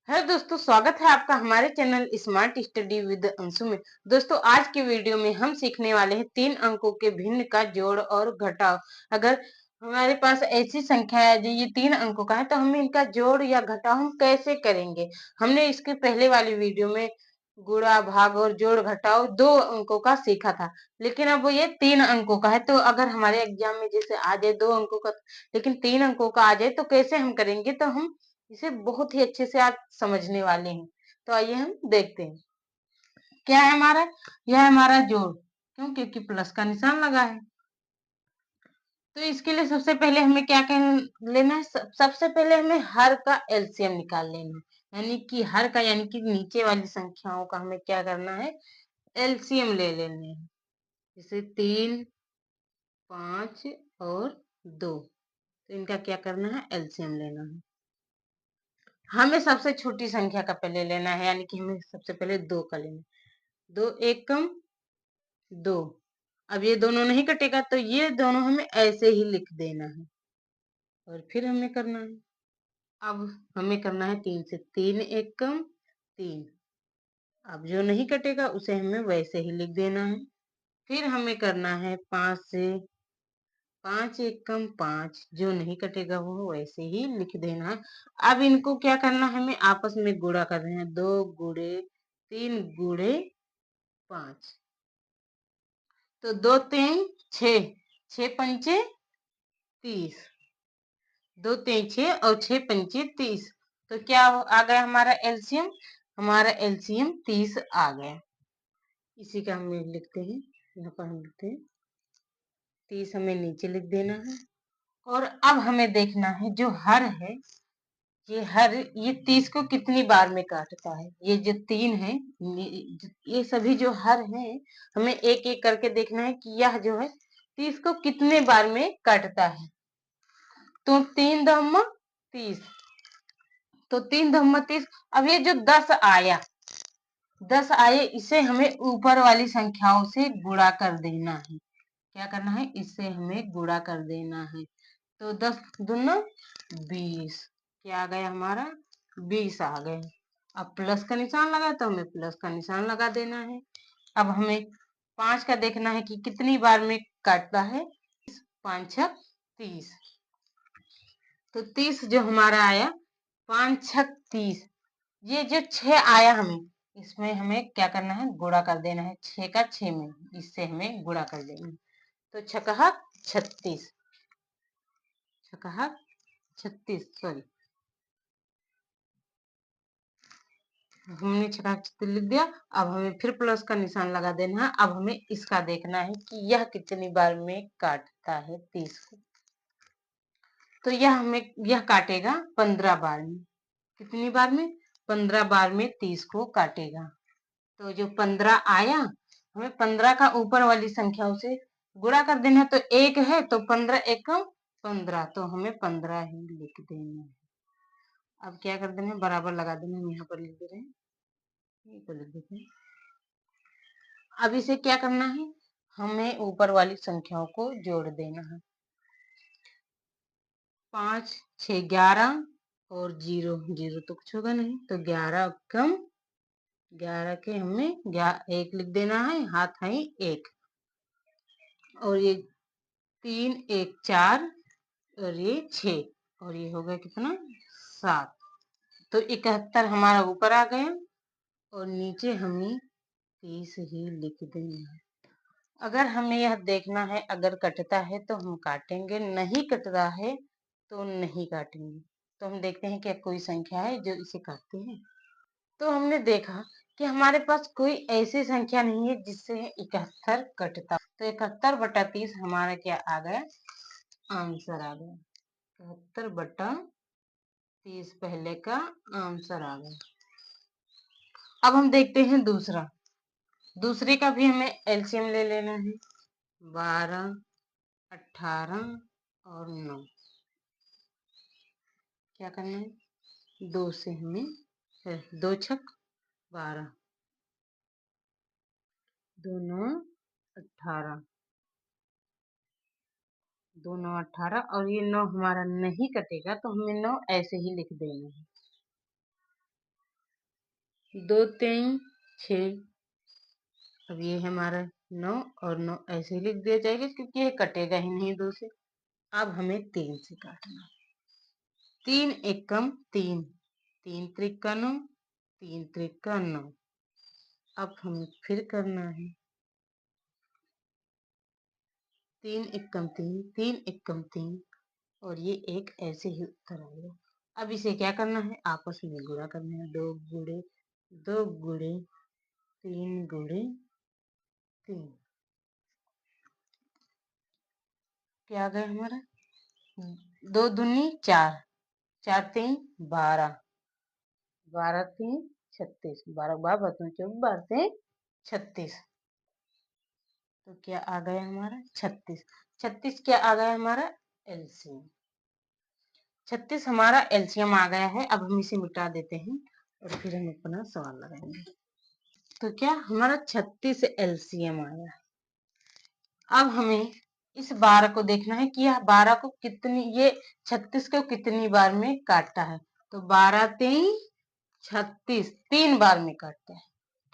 Hello दोस्तों, स्वागत है आपका हमारे channel smart study with Anshu में। दोस्तों, आज के वीडियो में हम सीखने वाले हैं 3 अंकों के भिन्न का जोड़ और घटाव। अगर हमारे पास ऐसी संख्या है जो ये 3 अंकों का है तो हम इनका जोड़ या घटाव हम कैसे करेंगे। हमने इसके पहले वाली वीडियो में गुणा भाग और जोड़ घटाव 2 अंकों का सीखा था, लेकिन अब वो ये 3 अंकों का है। तो अगर हमारे एग्जाम में जैसे आ जाए 2 अंकों का लेकिन 3 अंकों का आ जाए तो कैसे हम करेंगे, तो हम इसे बहुत ही अच्छे से आज समझने वाले हैं। तो आइए हम देखते हैं क्या है हमारा। यह है हमारा जोड़, क्यों? क्योंकि प्लस का निशान लगा है। तो इसके लिए सबसे पहले हमें क्या कर लेना है, सबसे पहले हमें हर का एलसीएम निकाल लेना है। यानी कि हर का यानी कि नीचे वाली संख्याओं का हमें क्या करना है, एलसीएम ले लेने हैं। जैसे 3, 5 और 2, तो इनका क्या करना है, एलसीएम लेना है। हमें सबसे छोटी संख्या का पहले लेना है, यानी कि हमें सबसे पहले 2 का लेना है। 2 एक कम 2। अब ये दोनों नहीं कटेगा तो ये दोनों हमें ऐसे ही लिख देना है और फिर हमें करना है। अब हमें करना है 3 से, 3 एक कम 3। अब जो नहीं कटेगा उसे हमें वैसे ही लिख देना है। फिर हमें करना है 5 से, 5 एक कम 5। जो नहीं कटेगा वो वैसे ही लिख देना है। अब इनको क्या करना है, हमें आपस में गुणा कर रहे हैं। 2 गुणे 3 गुणे 5, तो 2 3 6, 6 पंचे 30। 2 3 6 और 6 पंचे 30। तो क्या आ गया हमारा एलसीएम? हमारा एलसीएम 30 आ गया। इसी का हम लिखते हैं, यहाँ पर हम लिखते हैं 30, हमें नीचे लिख देना है। और अब हमें देखना है जो हर है, ये 30 को कितनी बार में काटता है। ये जो 3 है, ये सभी जो हर है, हमें एक एक करके देखना है कि यह जो है 30 को कितने बार में काटता है। तो 3 दम्मा 30, तो 3 दम्मा 30। अब ये जो 10 आया, 10 आए, इसे हमें ऊपर वाली संख्याओं से गुणा कर देना है। क्या करना है, इससे हमें गुणा कर देना है। तो 10 दूना 20, क्या आ गया हमारा, 20 आ गए। अब प्लस का निशान लगा तो हमें प्लस का निशान लगा देना है। अब हमें 5 का देखना है कि कितनी बार में काटता है। 5 छक 30, तो 30 जो हमारा आया, 5 छक 30। ये जो 6 आया, हमें इसमें हमें क्या करना है, गुणा कर देना है। 6 का 6 में, इससे हमें गुणा कर देना है। तो छकहा 36, छकहा 36, सॉरी, हमने छकहा 36 लिख दिया। अब हमें फिर प्लस का निशान लगा देना है। अब हमें इसका देखना है कि यह कितनी बार में काटता है 30 को। तो यह काटेगा 15 बार में। कितनी बार में, 15 बार में 30 को काटेगा। तो जो 15 आया, हमें 15 का ऊपर वाली संख्याओं से गुणा कर देना है। तो 1 है तो 15 एकम 15, तो हमें 15 ही लिख देना है। अब क्या कर देना है, बराबर लगा देना है। हम यहाँ पर लिख दे रहे हैं, ये तो लिख देते हैं। अब इसे क्या करना है, हमें ऊपर वाली संख्याओं को जोड़ देना है। 5 6 11 और 0 0 तो कुछ होगा नहीं, तो 11 कम 11 के हमें 1 लिख देना है, हाथ है 1। और ये 3 1 4 और ये 6, और ये हो गया कितना, 7। तो 71 हमारा ऊपर आ गया और नीचे हमें 30 ही लिख देना है। अगर हमें यह देखना है, अगर कटता है तो हम काटेंगे, नहीं कट रहा है तो नहीं काटेंगे। तो हम देखते हैं क्या कोई संख्या है जो इसे काटती है। तो हमने देखा कि हमारे पास कोई ऐसी संख्या नहीं है जिससे 71 कटता। तो 71/30 हमारा क्या आ गया, आंसर आ गया। 71/30 पहले का आंसर आ गया। अब हम देखते हैं दूसरे का भी हमें एलसीएम ले लेना है। 12 18 और 9, क्या करना है, 2 से हमें 2 छक 12, 2 9 18, 2 9 18, और ये 9 हमारा नहीं कटेगा तो हमें 9 ऐसे ही लिख देना है। 2 3 6। अब ये हमारा 9 और 9 ऐसे ही लिख दिया जाएगा क्योंकि ये कटेगा ही नहीं 2 से। अब हमें 3 से काटना है। 3 एकम 3, 3 त्रिका 9, 3 त्रिका 9। अब हमें फिर करना है 3 एकम 3, 3 एकम 3 और ये एक ऐसे ही उत्तर आएगा। अब इसे क्या करना है, आपस में गुणा करना है। 2 गुणे 2 गुणे 3 गुणे 3 क्या आ गया हमारा 2 दूनी 4, 4 3 12, 12 3 36, 12 12 बर्तन 24, 12 3 36। तो क्या आ गया हमारा 36। 36 क्या आ गया हमारा एलसीएम। 36 हमारा एलसीएम आ गया है। अब हम इसे मिटा देते हैं और फिर हम अपना सवाल लगाएंगे। तो क्या हमारा 36 एलसीएम आया। अब हमें इस 12 को देखना है कि यह 12 को कितनी, ये 36 को कितनी बार में काटता है। तो 12 3 36 3 बार में काटता है।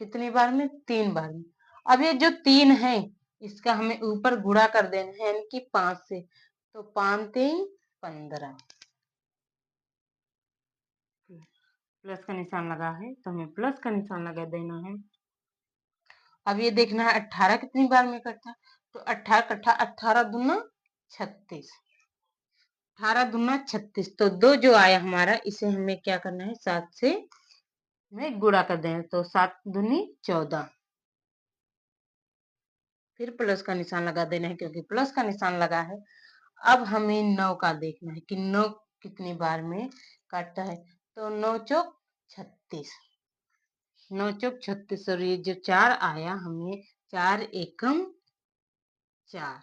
कितनी बार में, 3 बार में। अब ये जो 3 है इसका हमें ऊपर गुणा कर देना है, यानी कि 5 से। तो 5 3 15, प्लस का निशान लगा है तो हमें प्लस का निशान लगा देना है। अब ये देखना है 18 कितनी बार में कटता है। तो 18 18 दूना 36, 18 दूना 36। तो 2 जो आया हमारा, इसे हमें क्या करना है 7 से में गुणा कर देना। तो 7 दूनी 14, फिर प्लस का निशान लगा देना है क्योंकि प्लस का निशान लगा है। अब हमें 9 का देखना है कि 9 कितनी बार में काटता है। तो 9 चौक 36, 9 चौक 36। और ये जो 4 आया हमें 4 एकम 4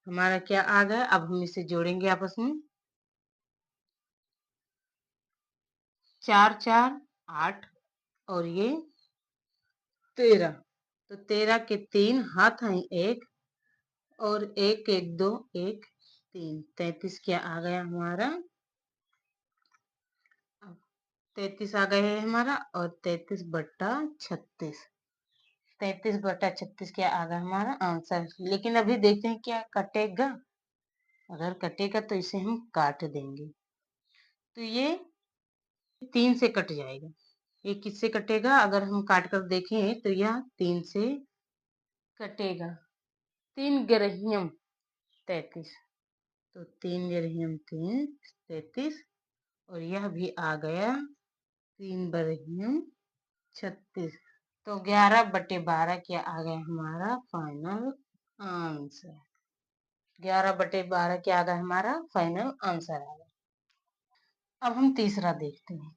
हमारा क्या आ गया। अब हम इसे जोड़ेंगे आपस में। 4 4 8 और ये 13। तो 13 के 3 हाथ हैं 1 और 1 1 2 1 3, 33 क्या आ गया हमारा। 33 आ गया है हमारा। और 33 बट्टा 36, 33 बट्टा 36 क्या आ गया हमारा आंसर। लेकिन अभी देखते हैं क्या कटेगा। अगर कटेगा तो इसे हम काट देंगे। तो ये 3 से कट जाएगा। ये किससे कटेगा, अगर हम काट कर देखें तो यह 3 से कटेगा। 3 ग्रहियम 33, तो 3 ग्रहियम 3 33 और यह भी आ गया 3 ग्रहियम 36। तो 11/12 क्या आ गया हमारा फाइनल आंसर। 11/12 क्या आ गया हमारा फाइनल आंसर आ गया। अब हम तीसरा देखते हैं।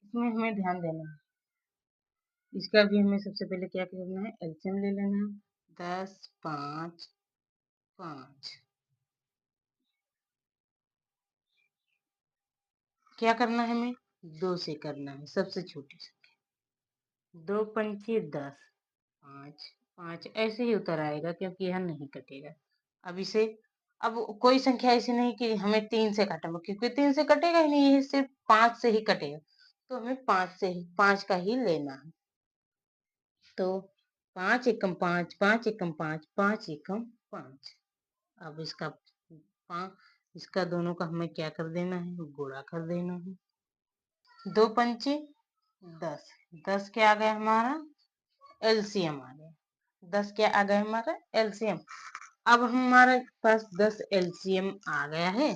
इसमें हमें ध्यान देना है। इसका भी हमें सबसे पहले क्या करना है, एलसीएम ले लेना है। 10 5 5 क्या करना है हमें, 2 से करना है सबसे छोटी संख्या। 2 पंचे 10, 5 5 ऐसे ही उतर आएगा क्योंकि यह नहीं कटेगा। अब इसे, अब कोई संख्या ऐसी नहीं कि हमें 3 से काटना, क्योंकि 3 से कटेगा ही नहीं, ये सिर्फ 5 से ही कटेगा। तो हमें 5 से ही, 5 का ही लेना है। तो 5 एकम 5, 5 एकम 5, 5 एकम 5। अब इसका इसका दोनों का हमें क्या कर देना है, गुणा कर देना है। 2 पंचे 10, 10 क्या आ गया हमारा एलसीएम आ गया। 10 क्या आ गया हमारा एलसीएम। अब हमारे पास 10 एलसीएम आ गया है।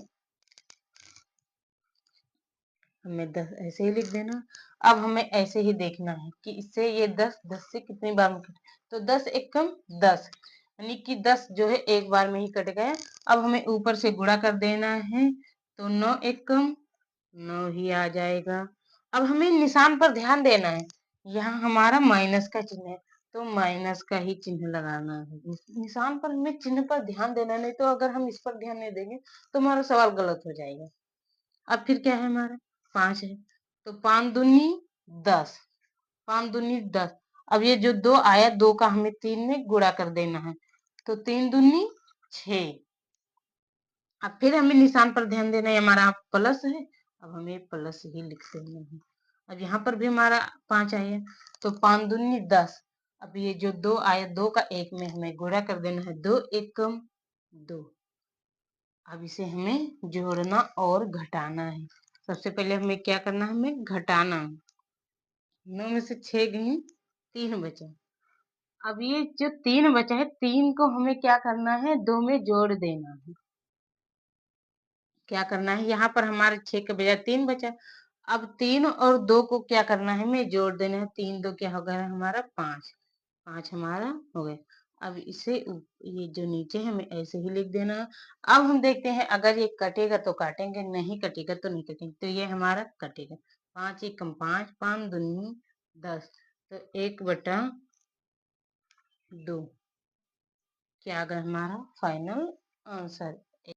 हमें 10 ऐसे ही लिख देना। अब हमें ऐसे ही देखना है कि इससे ये 10 से कितनी बार में कटे। तो 10 एकम 10, यानी कि 10 जो है एक बार में ही कट गया। अब हमें ऊपर से गुणा कर देना है। तो 9 एकम 9 ही आ जाएगा। अब हमें निशान पर ध्यान देना है। यहाँ हमारा माइनस का चिन्ह है तो माइनस का ही चिन्ह लगाना है। निशान पर हमें चिन्ह पर ध्यान देना, नहीं तो अगर हम इस पर ध्यान नहीं देंगे तो हमारा सवाल गलत हो जाएगा। अब फिर क्या है हमारा 5 है। तो 5 दूनी 10, 5 दूनी 10। अब ये जो 2 आया, 2 का हमें 3 में गुणा कर देना है। तो 3 दूनी 6। अब फिर हमें निशान पर ध्यान देना है, हमारा प्लस है अब हमें प्लस ही लिख देना है। अब यहाँ पर भी हमारा 5 आया, तो 5 दूनी 10। अब ये जो 2 आया, 2 का 1 में हमें गुणा कर देना है, 2 एकम 2। अब इसे हमें जोड़ना और घटाना है। सबसे पहले हमें क्या करना है, हमें घटाना। 9 में से 6 गए, 3 बचा। अब ये जो 3 बचा है, 3 को हमें क्या करना है, 2 में जोड़ देना है। क्या करना है, यहाँ पर हमारे 6 के बजाय 3 बचा। अब 3 और 2 को क्या करना है, हमें जोड़ देना है। 3 2 क्या हो गया हमारा 5, 5 हमारा हो गया। अब इसे ये जो नीचे है हमें ऐसे ही लिख देना। अब हम देखते हैं अगर ये कटेगा तो काटेंगे, नहीं कटेगा तो नहीं कटेंगे। तो ये हमारा कटेगा। 5 एकम 5, 5 दूनी 10, तो 1/2 क्या आ गया हमारा फाइनल आंसर।